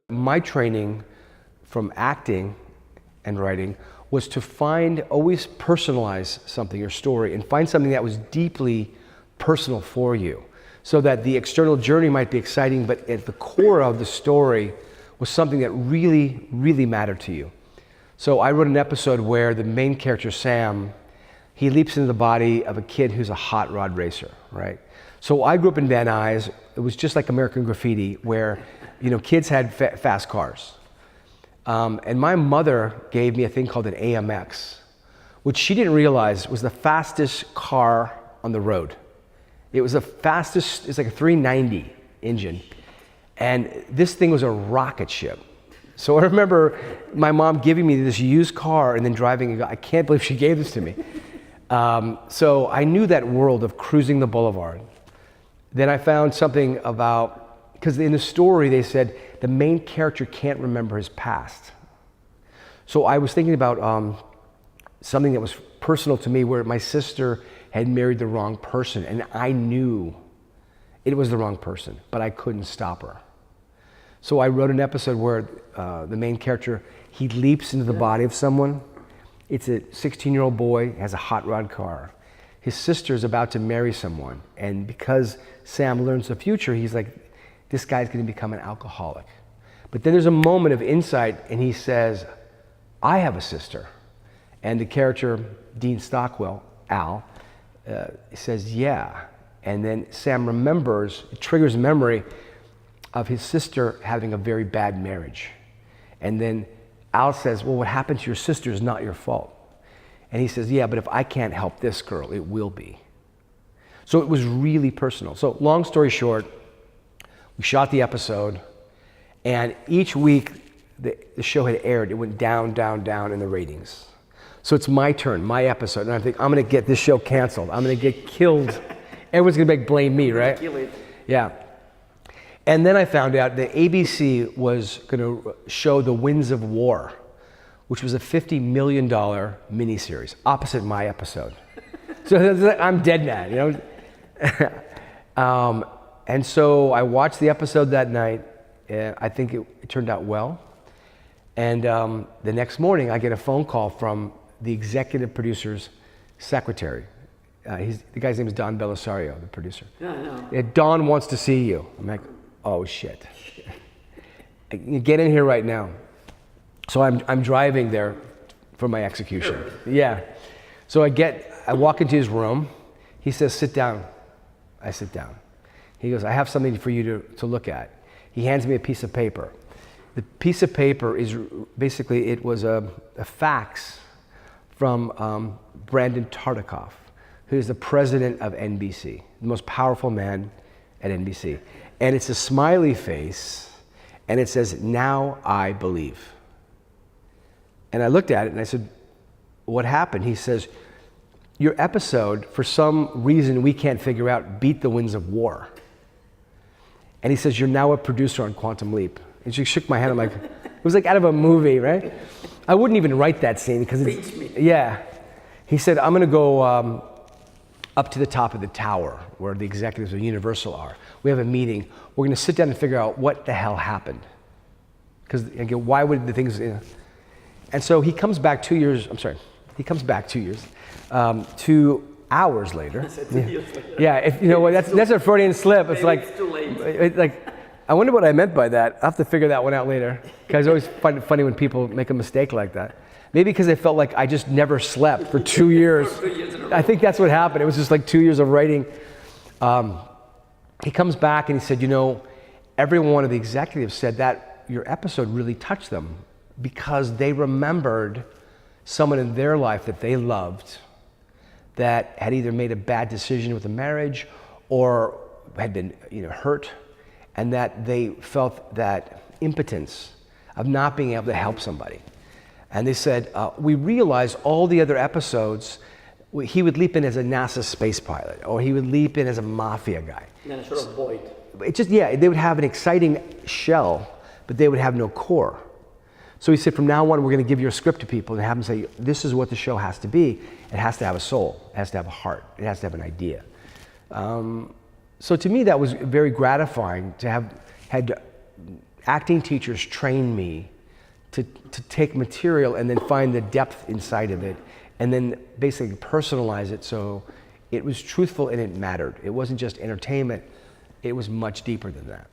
My training from acting and writing was to always personalize something, your story, and find something that was deeply personal for you, so that the external journey might be exciting, but at the core of the story was something that really, really mattered to you. So I wrote an episode where the main character, Sam, he leaps into the body of a kid who's a hot rod racer, right? So I grew up in Van Nuys. It was just like American Graffiti, where kids had fast cars. And my mother gave me a thing called an AMX, which she didn't realize was the fastest car on the road. It was the fastest, it's like a 390 engine. And this thing was a rocket ship. So I remember my mom giving me this used car and then driving it. I can't believe she gave this to me. So I knew that world of cruising the boulevard. Then I found something about, because in the story they said the main character can't remember his past. So I was thinking about something that was personal to me, where my sister had married the wrong person, and I knew it was the wrong person, but I couldn't stop her. So I wrote an episode where the main character, he leaps into the body of someone. It's a 16-year-old boy, has a hot rod car. His sister is about to marry someone, and because Sam learns the future, he's like, this guy's gonna become an alcoholic. But then there's a moment of insight, and he says, I have a sister. And the character, Dean Stockwell, Al, says, yeah. And then Sam remembers, it triggers a memory of his sister having a very bad marriage. And then Al says, well, what happened to your sister is not your fault. And he says, yeah, but if I can't help this girl, it will be. So it was really personal. So long story short, we shot the episode, and each week the show had aired, it went down, down, down in the ratings. So it's my turn, my episode, and I think, I'm gonna get this show canceled. I'm gonna get killed. Everyone's gonna blame me, right? Yeah. And then I found out that ABC was gonna show The Winds of War, which was a $50 million miniseries, opposite my episode. So I'm dead mad, And so I watched the episode that night, and I think it turned out well. And the next morning, I get a phone call from the executive producer's secretary. The guy's name is Don Belisario, the producer. Yeah, I know. Yeah, Don wants to see you. I'm like, oh shit. Get in here right now. So I'm driving there for my execution. Sure. Yeah. So I walk into his room. He says, sit down. I sit down. He goes, I have something for you to look at. He hands me a piece of paper. The piece of paper is basically, it was a fax from Brandon Tartikoff, who is the president of NBC, the most powerful man at NBC. And it's a smiley face, and it says, now I believe. And I looked at it and I said, what happened? He says, your episode, for some reason we can't figure out, beat The Winds of War. And he says, you're now a producer on Quantum Leap. And she shook my head. I'm like, it was like out of a movie, right? I wouldn't even write that scene because it's, yeah. He said, I'm gonna go up to the top of the tower where the executives of Universal are. We have a meeting. We're gonna sit down and figure out what the hell happened. Because again, why would the things, And so he comes back 2 years, he comes back 2 years, 2 hours later. Yeah, if, that's a Freudian slip. It's like, it's too late. I wonder what I meant by that. I'll have to figure that one out later. Because I always find it funny when people make a mistake like that. Maybe because they felt like I just never slept for 2 years. I think that's what happened. It was just like 2 years of writing. He comes back and he said, every one of the executives said that your episode really touched them because they remembered someone in their life that they loved that had either made a bad decision with a marriage or had been hurt, and that they felt that impotence of not being able to help somebody. And they said, we realized all the other episodes, he would leap in as a NASA space pilot, or he would leap in as a mafia guy. And then a sort of void. It just, they would have an exciting shell, but they would have no core. So he said, from now on, we're gonna give your script to people and have them say, this is what the show has to be. It has to have a soul, it has to have a heart, it has to have an idea. So to me, that was very gratifying to have had acting teachers train me to take material and then find the depth inside of it, and then basically personalize it so it was truthful and it mattered. It wasn't just entertainment, it was much deeper than that.